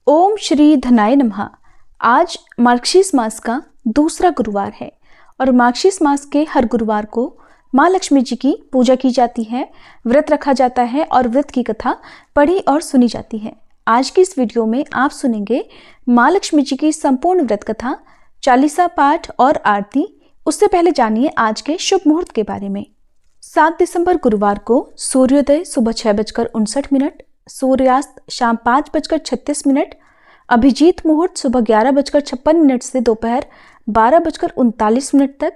ओम श्री धनाय नमः। आज मार्गशीर्ष मास का दूसरा गुरुवार है और मार्गशीर्ष मास के हर गुरुवार को माँ लक्ष्मी जी की पूजा की जाती है, व्रत रखा जाता है और व्रत की कथा पढ़ी और सुनी जाती है। आज की इस वीडियो में आप सुनेंगे माँ लक्ष्मी जी की संपूर्ण व्रत कथा, चालीसा पाठ और आरती। उससे पहले जानिए आज के शुभ मुहूर्त के बारे में। 7 दिसंबर गुरुवार को सूर्योदय सुबह 6:59, सूर्यास्त शाम 5:36, अभिजीत मुहूर्त सुबह 11:56 से दोपहर 12:39 तक,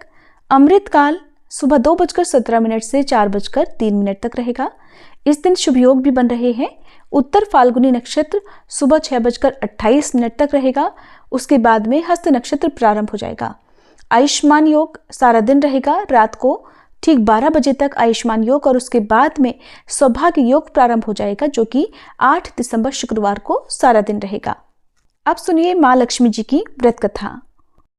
अमृतकाल सुबह 2:17 से 4:03 तक रहेगा। इस दिन शुभ योग भी बन रहे हैं। उत्तर फाल्गुनी नक्षत्र सुबह 6:28 तक रहेगा। उसके बाद में हस्त नक्षत्र प्रारंभ हो जाएगा। आयुष्मान योग सारा दिन रहेगा। रात को ठीक 12 बजे तक आयुष्मान योग और उसके बाद में सौभाग्य योग प्रारंभ हो जाएगा, जो कि 8 दिसंबर शुक्रवार को सारा दिन रहेगा। अब सुनिए माँ लक्ष्मी जी की व्रत कथा।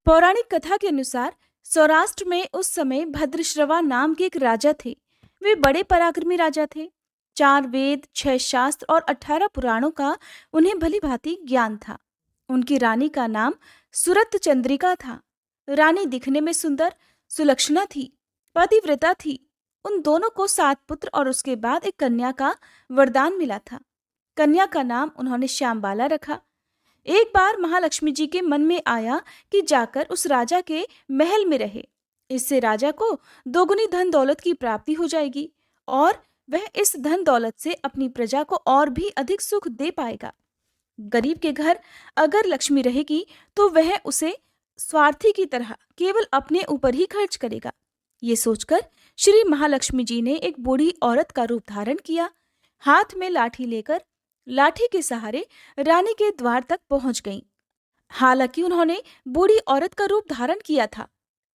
पौराणिक कथा के अनुसार सौराष्ट्र में उस समय भद्रश्रवा नाम के एक राजा थे। वे बड़े पराक्रमी राजा थे। 4 वेद, 6 शास्त्र और 18 पुराणों का उन्हें भली भांति ज्ञान था। उनकी रानी का नाम सुरत चंद्रिका था। रानी दिखने में सुंदर सुलक्षणा थी, पतिव्रता थी। उन दोनों को 7 पुत्र और उसके बाद एक कन्या का वरदान मिला था। कन्या का नाम उन्होंने श्यामबाला रखा। एक बार महालक्ष्मी जी के मन में आया कि जाकर उस राजा के महल में रहे। इससे राजा को दोगुनी धन दौलत की प्राप्ति हो जाएगी और वह इस धन दौलत से अपनी प्रजा को और भी अधिक सुख दे पाएगा। गरीब के घर अगर लक्ष्मी रहेगी तो वह उसे स्वार्थी की तरह केवल अपने ऊपर ही खर्च करेगा। ये सोचकर श्री महालक्ष्मी जी ने एक बूढ़ी औरत का रूप धारण किया। हाथ में लाठी लेकर लाठी के सहारे रानी के द्वार तक पहुंच गईं। हालांकि उन्होंने बूढ़ी औरत का रूप धारण किया था,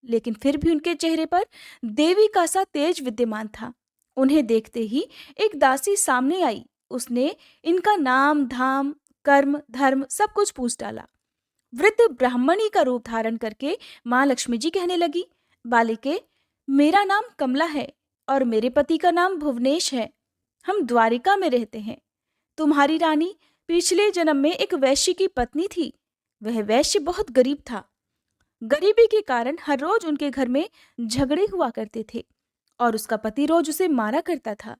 लेकिन फिर भी उनके चेहरे पर देवी का सा तेज विद्यमान था। उन्हें देखते ही एक दासी सामने आई। उसने इनका नाम, धाम, कर्म, धर्म सब कुछ पूछ डाला। वृद्ध ब्राह्मणी का रूप धारण करके माँ लक्ष्मी जी कहने लगी, बालिके, मेरा नाम कमला है और मेरे पति का नाम भुवनेश है। हम द्वारिका में रहते हैं। तुम्हारी रानी पिछले जन्म में एक वैश्य की पत्नी थी। वह वैश्य बहुत गरीब था। गरीबी के कारण हर रोज उनके घर में झगड़े हुआ करते थे और उसका पति रोज उसे मारा करता था।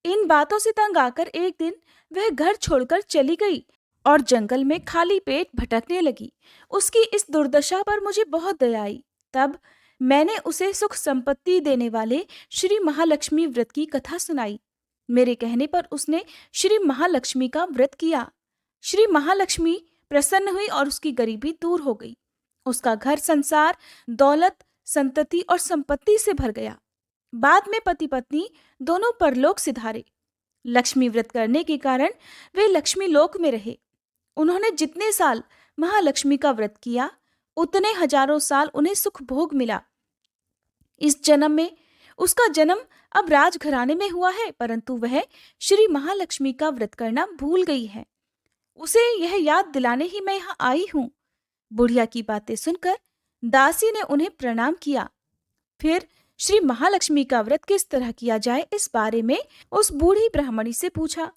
इन बातों से तंग आकर एक दिन वह घर छोड़कर चली गई और जंगल में खाली पेट भटकने लगी। उसकी इस दुर्दशा पर मुझे बहुत दया आई। तब मैंने उसे सुख संपत्ति देने वाले श्री महालक्ष्मी व्रत की कथा सुनाई। मेरे कहने पर उसने श्री महालक्ष्मी का व्रत किया। श्री महालक्ष्मी प्रसन्न हुई और उसकी गरीबी दूर हो गई। उसका घर संसार, दौलत, संतति और संपत्ति से भर गया। बाद में पति पत्नी दोनों परलोक सिधारे। लक्ष्मी व्रत करने के कारण वे लक्ष्मी लोक में रहे। उन्होंने जितने साल महालक्ष्मी का व्रत किया, उतने हजारों साल उन्हें सुख भोग मिला। इस जन्म में उसका जन्म अब राजघराने में हुआ है, परंतु वह श्री महालक्ष्मी का व्रत करना भूल गई है। उसे यह याद दिलाने ही मैं यहाँ आई हूँ। बुढ़िया की बातें सुनकर दासी ने उन्हें प्रणाम किया। फिर श्री महालक्ष्मी का व्रत किस तरह किया जाए इस बारे में उस बूढ़ी ब्राह्मणी से पूछा।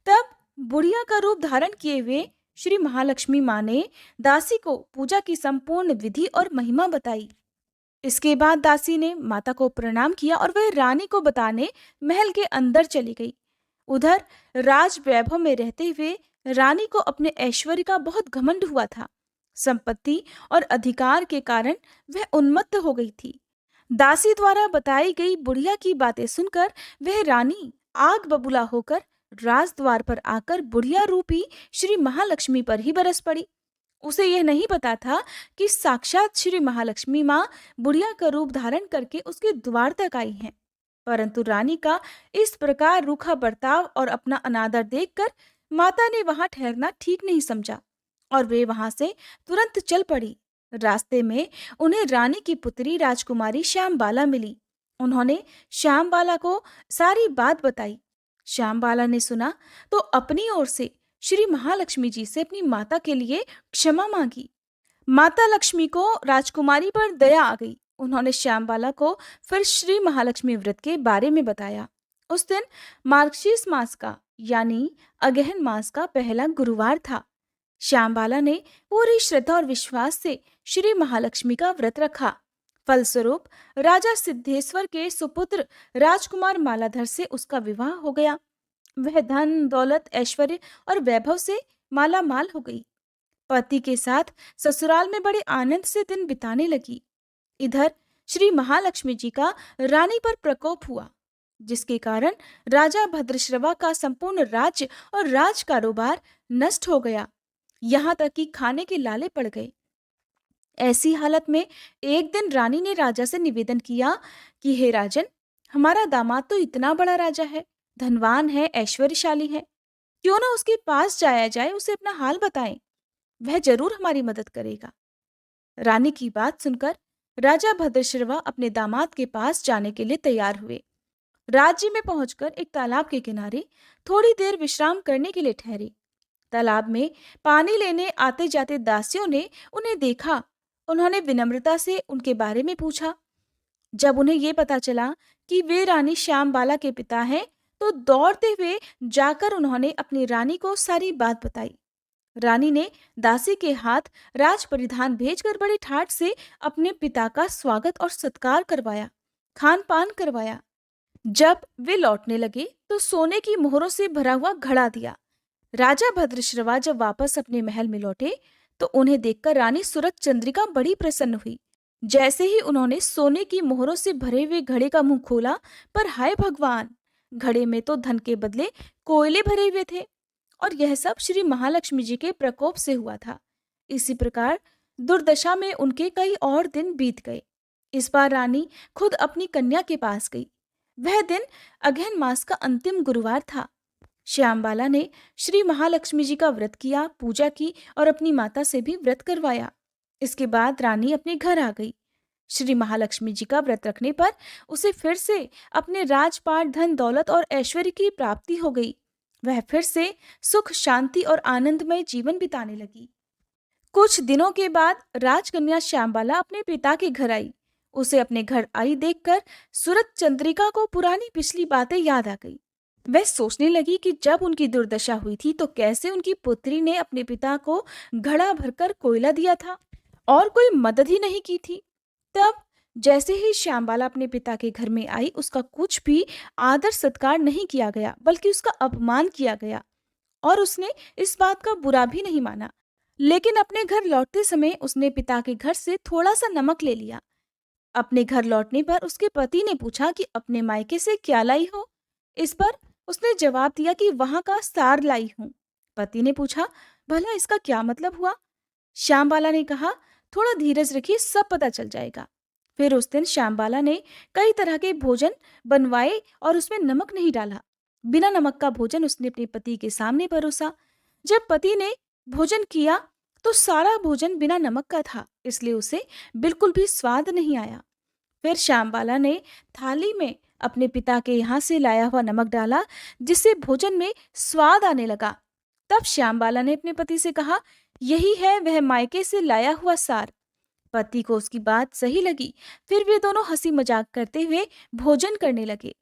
तब बुढ़िया का रूप धारण किए हुए श्री महालक्ष्मी माँ ने दासी को पूजा की संपूर्ण विधि और महिमा बताई। इसके बाद दासी ने माता को प्रणाम किया और वह रानी को बताने महल के अंदर चली गई। उधर राज वैभव में रहते हुए रानी को अपने ऐश्वर्य का बहुत घमंड हुआ था। संपत्ति और अधिकार के कारण वह उन्मत्त हो गई थी। दासी द्वारा बताई गई बुढ़िया की बातें सुनकर वह रानी आग बबूला होकर राजद्वार पर आकर बुढ़िया रूपी श्री महालक्ष्मी पर ही बरस पड़ी। उसे यह नहीं पता था कि साक्षात श्री महालक्ष्मी माँ बुढ़िया का रूप धारण करके उसके द्वार तक आई हैं। परंतु रानी का इस प्रकार रूखा बर्ताव और अपना अनादर देखकर माता ने वहां ठहरना ठीक नहीं समझा और वे वहां से तुरंत चल पड़ी। रास्ते में उन्हें रानी की पुत्री राजकुमारी श्यामबाला मिली। उन्होंने श्यामबाला को सारी बात बताई। श्यामबाला ने सुना तो अपनी ओर से श्री महालक्ष्मी जी से अपनी माता के लिए क्षमा मांगी। माता लक्ष्मी को राजकुमारी पर दया आ गई। उन्होंने श्यामबाला को फिर श्री महालक्ष्मी व्रत के बारे में बताया। उस दिन मार्गशीर्ष मास का यानी अगहन मास का पहला गुरुवार था। श्यामबाला ने पूरी श्रद्धा और विश्वास से श्री महालक्ष्मी का व्रत रखा। फलस्वरूप राजा सिद्धेश्वर के सुपुत्र राजकुमार मालाधर से उसका विवाह हो गया। वह धन, दौलत, ऐश्वर्य और वैभव से माला माल हो गई। पति के साथ ससुराल में बड़े आनंद से दिन बिताने लगी। इधर श्री महालक्ष्मी जी का रानी पर प्रकोप हुआ, जिसके कारण राजा भद्रश्रवा का संपूर्ण राज्य और राज कारोबार नष्ट हो गया। यहाँ तक कि खाने के लाले पड़ गए। ऐसी हालत में एक दिन रानी ने राजा से निवेदन किया कि हे राजन, हमारा दामाद तो इतना बड़ा राजा है, धनवान है, ऐश्वर्यशाली है, क्यों ना उसके पास जाया जाए, उसे अपना हाल बताएं, वह जरूर हमारी मदद करेगा। रानी की बात सुनकर राजा भद्रश्रवा अपने दामाद के पास जाने के लिए तैयार हुए। राज्य में पहुंचकर एक तालाब के किनारे थोड़ी देर विश्राम करने के लिए ठहरे। तालाब में पानी लेने आते जाते दासियों ने उन्हें देखा। उन्होंने विनम्रता से उनके बारे में पूछा। जब उन्हें ये पता चला कि वे रानी श्यामबाला के पिता हैं, तो दौड़ते हुए जाकर उन्होंने अपनी रानी को सारी बात बताई। रानी ने दासी के हाथ राज परिधान भेजकर बड़े ठाट से अपने पिता का स्वागत और सत्कार करवाया, खान पान करवाया। जब वे लौटने लगे तो सोने की मोहरों से भरा हुआ घड़ा दिया। राजा भद्रश्रवा जब वापस अपने महल में लौटे तो उन्हें देखकर रानी सूरत चंद्रिका बड़ी प्रसन्न हुई। जैसे ही उन्होंने सोने की मोहरों से भरे हुए घड़े का मुंह खोला, पर हाय भगवान, घड़े में तो धन के बदले कोयले भरे हुए थे, और यह सब श्री महालक्ष्मी जी के प्रकोप से हुआ था। इसी प्रकार दुर्दशा में उनके कई और दिन बीत गए। इस बार रानी खुद अपनी कन्या के पास गई। वह दिन अगहन मास का अंतिम गुरुवार था। श्यामबाला ने श्री महालक्ष्मी जी का व्रत किया, पूजा की और अपनी माता से भी व्रत करवाया। इसके बाद रानी अपने घर आ गई। श्री महालक्ष्मी जी का व्रत रखने पर उसे फिर से अपने राजपाट, धन, दौलत और ऐश्वर्य की प्राप्ति हो गई। वह फिर से सुख, शांति और आनंदमय जीवन बिताने लगी। कुछ दिनों के बाद राजकन्या श्यामबाला अपने पिता के घर आई। उसे अपने घर आई देखकर सूरत चंद्रिका को पुरानी पिछली बातें याद आ गई। वह सोचने लगी कि जब उनकी दुर्दशा हुई थी तो कैसे उनकी पुत्री ने अपने पिता को घड़ा भरकर कोयला दिया था और कोई मदद ही नहीं की थी। तब जैसे ही श्यामबाला अपने पिता के घर में आई, उसका कुछ भी आदर सत्कार नहीं किया गया, बल्कि उसका अपमान किया गया, और उसने इस बात का बुरा भी नहीं माना। लेकिन अपने घर लौटते समय उसने पिता के घर से थोड़ा सा नमक ले लिया। अपने घर लौटने पर उसके पति ने पूछा कि अपने मायके से क्या लाई हो। इस पर उसने जवाब दिया कि वहां का सार लाई हूं। पति ने पूछा, भला इसका क्या मतलब हुआ? श्यामबाला ने कहा, थोड़ा धीरज रखिए, सब पता चल जाएगा। फिर उस दिन श्यामबाला ने कई तरह के भोजन बनवाए और उसमें नमक नहीं डाला। बिना नमक का भोजन उसने अपने पति के सामने परोसा। जब पति ने भोजन किया तो सारा भोजन बिना नमक का था, इसलिए उसे बिल्कुल भी स्वाद नहीं आया। फिर श्यामबाला ने थाली में अपने पिता के यहाँ से लाया हुआ नमक डाला, जिससे भोजन में स्वाद आने लगा। तब श्यामबाला ने अपने पति से कहा, यही है वह मायके से लाया हुआ सार। पति को उसकी बात सही लगी। फिर वे दोनों हंसी मजाक करते हुए भोजन करने लगे।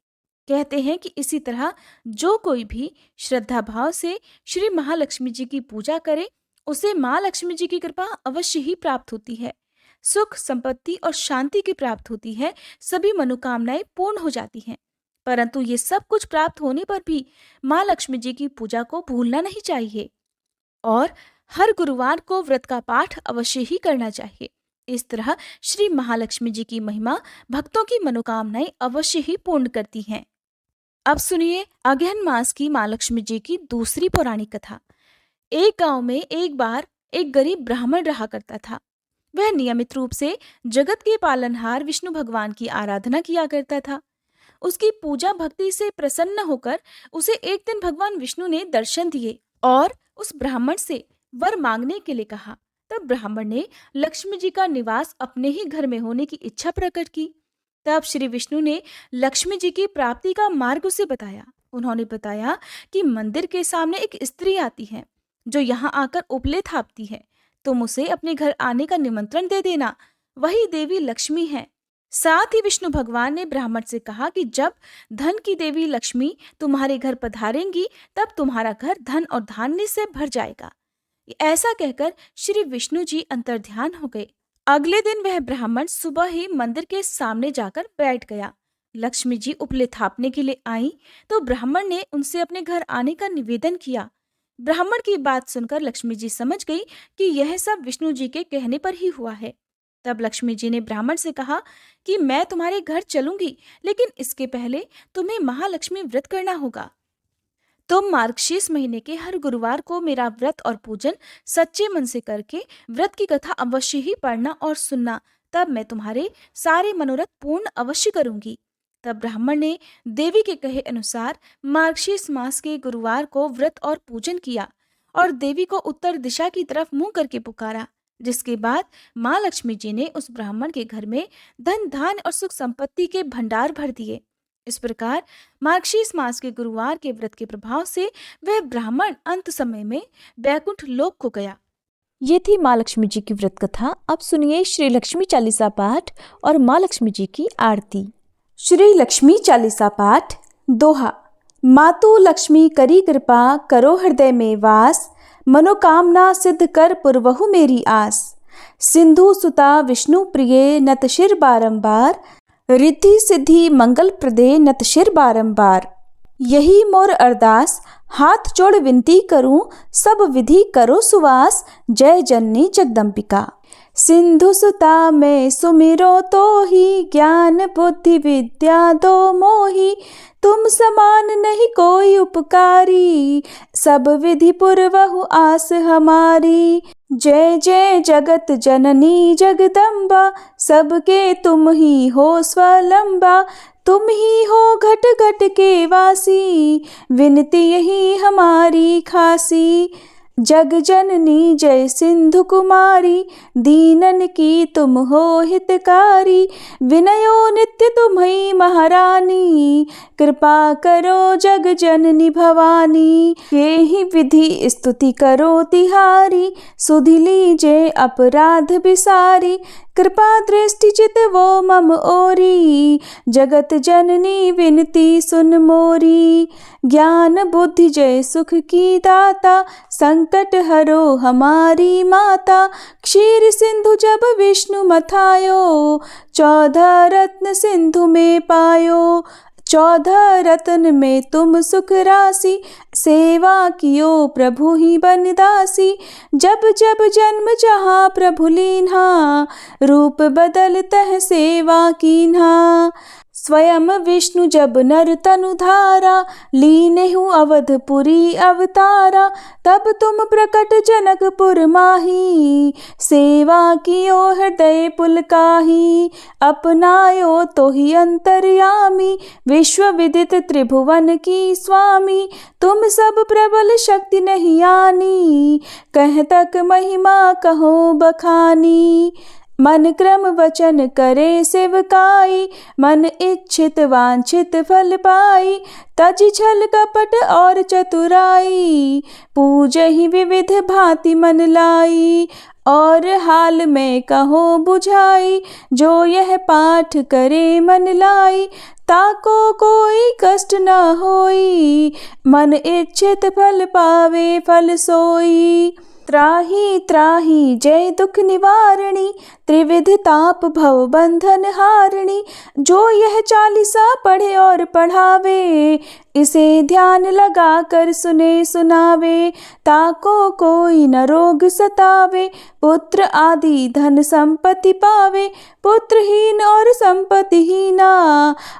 कहते हैं कि इसी तरह जो कोई भी श्रद्धा भाव से श्री महालक्ष्मी जी की पूजा करे, उसे माँ लक्ष्मी जी की कृपा अवश्य ही प्राप्त होती है। सुख, संपत्ति और शांति की प्राप्त होती है। सभी मनोकामनाएं पूर्ण हो जाती हैं। परंतु ये सब कुछ प्राप्त होने पर भी माँ लक्ष्मी जी की पूजा को भूलना नहीं चाहिए, और हर गुरुवार को व्रत का पाठ अवश्य ही करना चाहिए। इस तरह श्री महालक्ष्मी जी की महिमा भक्तों की मनोकामनाएं अवश्य ही पूर्ण करती हैं। अब सुनिए अगहन मास की माँ लक्ष्मी जी की दूसरी पौराणिक कथा। एक गांव में एक बार एक गरीब ब्राह्मण रहा करता था। वह नियमित रूप से जगत के पालनहार विष्णु भगवान की आराधना किया करता था। उसकी पूजा भक्ति से प्रसन्न होकर उसे एक दिन भगवान विष्णु ने दर्शन दिए और उस ब्राह्मण से वर मांगने के लिए कहा। तब ब्राह्मण ने लक्ष्मी जी का निवास अपने ही घर में होने की इच्छा प्रकट की। तब श्री विष्णु ने लक्ष्मी जी की प्राप्ति का मार्ग उसे बताया। उन्होंने बताया कि मंदिर के सामने एक स्त्री आती है जो यहाँ आकर उपले थापती है। तुम उसे अपने घर आने का निमंत्रण दे देना, वही देवी लक्ष्मी है। साथ ही विष्णु भगवान ने ब्राह्मण से कहा कि जब धन की देवी लक्ष्मी तुम्हारे घर पधारेंगी, तब तुम्हारा घर धन और धान्य से भर जाएगा। ऐसा कहकर श्री विष्णु जी अंतर्ध्यान हो गए। अगले दिन वह ब्राह्मण सुबह ही मंदिर के सामने जाकर बैठ गया। लक्ष्मी जी उपले थापने के लिए आई तो ब्राह्मण ने उनसे अपने घर आने का निवेदन किया। ब्राह्मण की बात सुनकर लक्ष्मी जी समझ गई कि यह सब विष्णु जी के कहने पर ही हुआ है। तब लक्ष्मी जी ने ब्राह्मण से कहा कि मैं तुम्हारे घर चलूंगी, लेकिन इसके पहले तुम्हें महालक्ष्मी व्रत करना होगा। तुम मार्गशीर्ष महीने के हर गुरुवार को मेरा व्रत और पूजन सच्चे मन से करके व्रत की कथा अवश्य ही पढ़ना और सुनना, तब मैं तुम्हारे सारे मनोरथ पूर्ण अवश्य करूंगी। तब ब्राह्मण ने देवी के कहे अनुसार मार्गशीर्ष मास के गुरुवार को व्रत और पूजन किया और देवी को उत्तर दिशा की तरफ मुंह करके पुकारा, जिसके बाद माँ लक्ष्मी जी ने उस ब्राह्मण के घर में धन धान और सुख संपत्ति के भंडार भर दिए। इस प्रकार मार्गशीर्ष मास के गुरुवार के व्रत के प्रभाव से वह ब्राह्मण अंत समय में बैकुंठ लोक को गया। ये थी माँ लक्ष्मी जी की व्रत कथा। अब सुनिए श्री लक्ष्मी चालीसा पाठ और माँ लक्ष्मी जी की आरती। श्री लक्ष्मी चालीसा पाठ। दोहा। मातु लक्ष्मी करी कृपा, करो हृदय में वास, मनोकामना सिद्ध कर पुरवहु मेरी आस। सिंधु सुता विष्णु प्रिय, नत शिर बारंबार, रिद्धि सिद्धि मंगल प्रदे, नत शिर बारंबार। यही मोर अरदास, हाथ जोड़ विनती करूं, सब विधि करो सुवास, जय जननी जगदम्बिका। सिंधु सुता में सुमिरो तो ही, ज्ञान बुद्धि विद्या दो मोही, तुम समान नहीं कोई उपकारी, सब विधि पुरवहु आस हमारी। जय जय जगत जननी जगदम्बा, सबके तुम ही हो स्वलंबा, तुम ही हो घट घट के वासी, विनती यही हमारी खासी। जग जननी जय सिंधु कुमारी, दीनन की तुम हो हितकारी, विनयो नित्य तुम्ही महारानी, कृपा करो जग जननी भवानी। ये ही विधि स्तुति करो तिहारी, सुधि लीजे अपराध बिसारी, कृपा दृष्टि चित वो मम ओरी, जगत जननी विनती सुन मोरी। ज्ञान बुद्धि जय सुख की दाता, संकट हरो हमारी माता, क्षीर सिंधु जब विष्णु मथायो, 14 रत्न सिंधु में पायो। 14 रत्न में तुम सुख राशि, सेवा कियो प्रभु ही बनदासी। जब जब जन्म जहाँ प्रभु लीन्हा, रूप बदलतः सेवा कीन्हा। स्वयं विष्णु जब नर तनु धारा, लीनेहु अवधपुरी अवतारा, तब तुम प्रकट जनकपुर माही, सेवा कियो हृदय पुलकाही। अपनायो तो ही अंतर्यामी, विश्व विदित त्रिभुवन की स्वामी, तुम सब प्रबल शक्ति नहीं आनी, कह तक महिमा कहो बखानी। मन क्रम वचन करे सेवकाई, मन इच्छित वांछित फल पाई, तज छल कपट और चतुराई, पूजहि विविध भांति मन लाई। और हाल में कहो बुझाई, जो यह पाठ करे मन लाई, ताको कोई कष्ट न होई, मन इच्छित फल पावे फल सोई। त्राही त्राही जय दुख निवारणी, त्रिविध ताप भव बंधन हारणी, जो यह चालीसा पढ़े और पढ़ावे, इसे ध्यान लगा कर सुने सुनावे, ताको कोई न रोग सतावे, पुत्र आदि धन संपत्ति पावे, पुत्रहीन और संपत्तिहीना,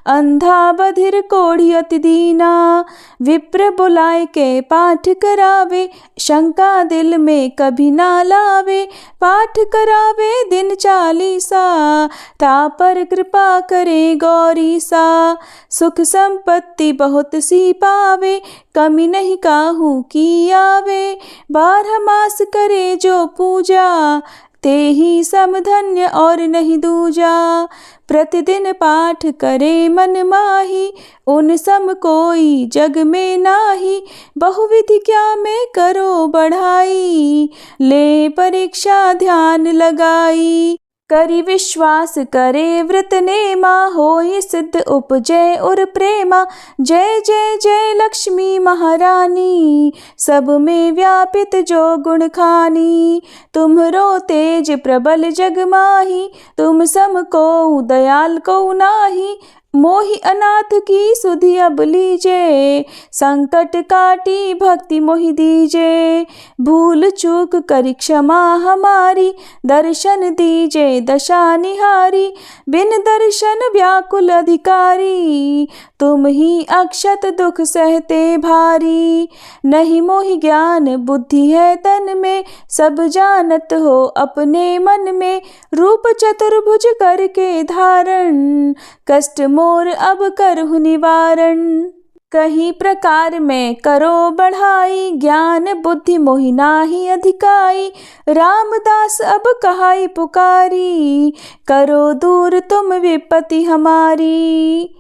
अंधा बधिर कोढ़ी अति दीना। विप्र बुलाए के पाठ करावे, शंका दिल में कभी ना लावे, पाठ करावे दिन चालीसा, ता पर कृपा करे गौरी सा। सुख संपत्ति बहुत सी पावे, कमी नहीं काहू की आवे, 12 मास करे जो पूजा, ते ही समधन्य और नहीं दूजा। प्रतिदिन पाठ करे मन माही, उन सम कोई जग में नाही, बहुविधि क्या में करो बढ़ाई, ले परीक्षा ध्यान लगाई। करि विश्वास करे व्रत नेमा, होई सिद्ध उपजय और प्रेमा। जय जय जय लक्ष्मी महारानी, सब में व्यापित जो गुण खानी। तुम्हरो तेज प्रबल जग माही, तुम सम को दयाल को नाही। मोहि अनाथ की सुधि अब लीजे, संकट काटी भक्ति मोहि दीजे। भूल चूक करी क्षमा हमारी, दर्शन दीजे दशा निहारी। बिन दर्शन व्याकुल अधिकारी, तुम ही अक्षत दुख सहते भारी। नहीं मोहि ज्ञान बुद्धि है तन में, सब जानत हो अपने मन में। रूप चतुर्भुज करके धारण, कष्ट मोर अब करहु निवारण। कहीं प्रकार में करो बढ़ाई, ज्ञान बुद्धि मोहि नाही अधिकाई। रामदास अब कहाई पुकारी, करो दूर तुम विपत्ति हमारी।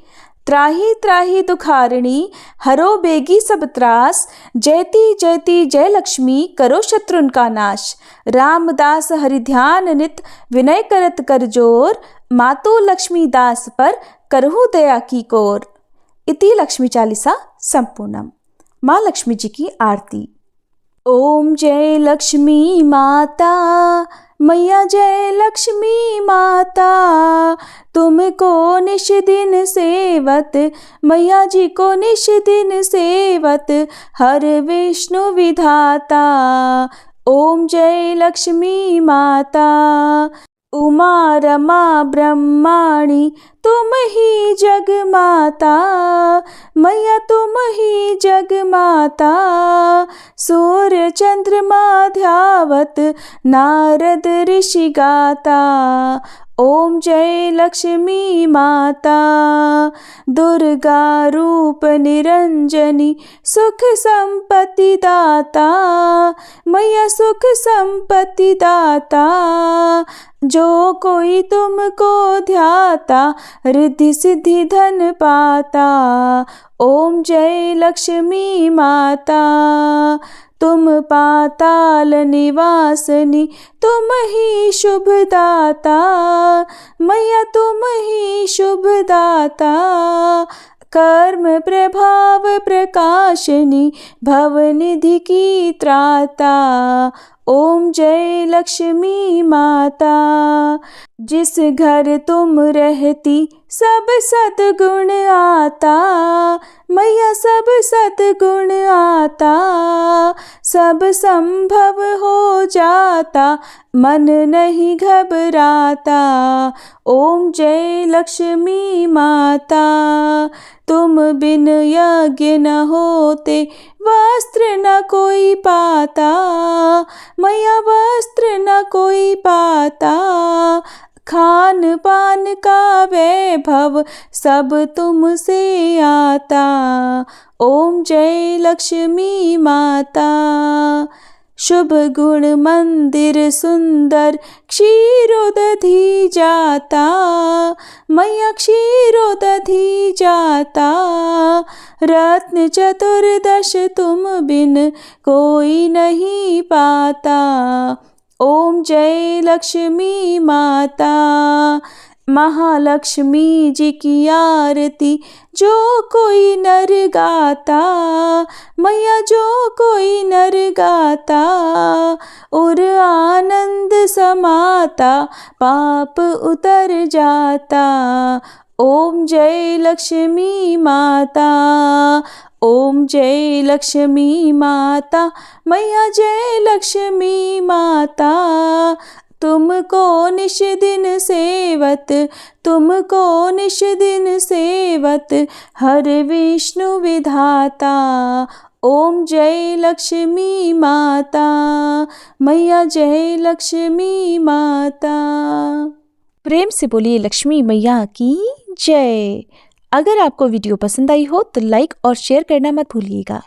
त्राही त्राही दुखारिणी, हरो बेगी सब त्रास। जयति जयति जय लक्ष्मी, करो शत्रुन का नाश। रामदास हरि ध्यान नित, विनय करत कर जोर। मातु लक्ष्मी दास पर, करहु दया की कोर। इति लक्ष्मी चालीसा संपूर्णम। माँ लक्ष्मी जी की आरती। ओम जय लक्ष्मी माता, मैया जय लक्ष्मी माता। तुमको निश दिन सेवत, मैया जी को निश दिन सेवत। हर विष्णु विधाता, ओम जय लक्ष्मी माता। उमा रमा ब्रह्माणी, तुम ही जग माता। मैया तुम ही जग माता। सूर्य चंद्रमा ध्यावत, नारद ऋषि गाता। ओम जय लक्ष्मी माता। दुर्गा रूप निरंजनी, सुख संपत्ति दाता। मैया सुख संपत्ति दाता। जो कोई तुमको ध्याता, रिद्धि सिद्धि धन पाता। ओम जय लक्ष्मी माता। तुम पाताल निवासनी, तुम ही शुभ दाता। मैया तुम ही शुभ दाता। कर्म प्रभाव प्रकाशनी, भवनिधि की त्राता। ओम जय लक्ष्मी माता। जिस घर तुम रहती, सब सद्गुण आता। मैया सब सद्गुण आता। सब संभव हो जाता, मन नहीं घबराता। ओम जय लक्ष्मी माता। तुम बिन यज्ञ न होते, वस्त्र न कोई पाता। मैया वस्त्र न कोई पाता। खान पान का वैभव, सब तुमसे आता। ओम जय लक्ष्मी माता। शुभ गुण मंदिर सुंदर, क्षीरोदधि जाता। मैया क्षीरोदधि जाता। रत्न चतुर्दश तुम बिन कोई नहीं पाता। ओम जय लक्ष्मी माता। महालक्ष्मी जी की आरती, जो कोई नर गाता। मैया जो कोई नर गाता। और आनंद समाता, पाप उतर जाता। ओम जय लक्ष्मी माता। ओम जय लक्ष्मी माता। मैया जय लक्ष्मी माता। तुमको निश दिन सेवत, तुमको निश दिन सेवत। हर विष्णु विधाता। ओम जय लक्ष्मी माता। मैया जय लक्ष्मी माता। प्रेम से बोलिए लक्ष्मी मैया की जय। अगर आपको वीडियो पसंद आई हो तो लाइक और शेयर करना मत भूलिएगा।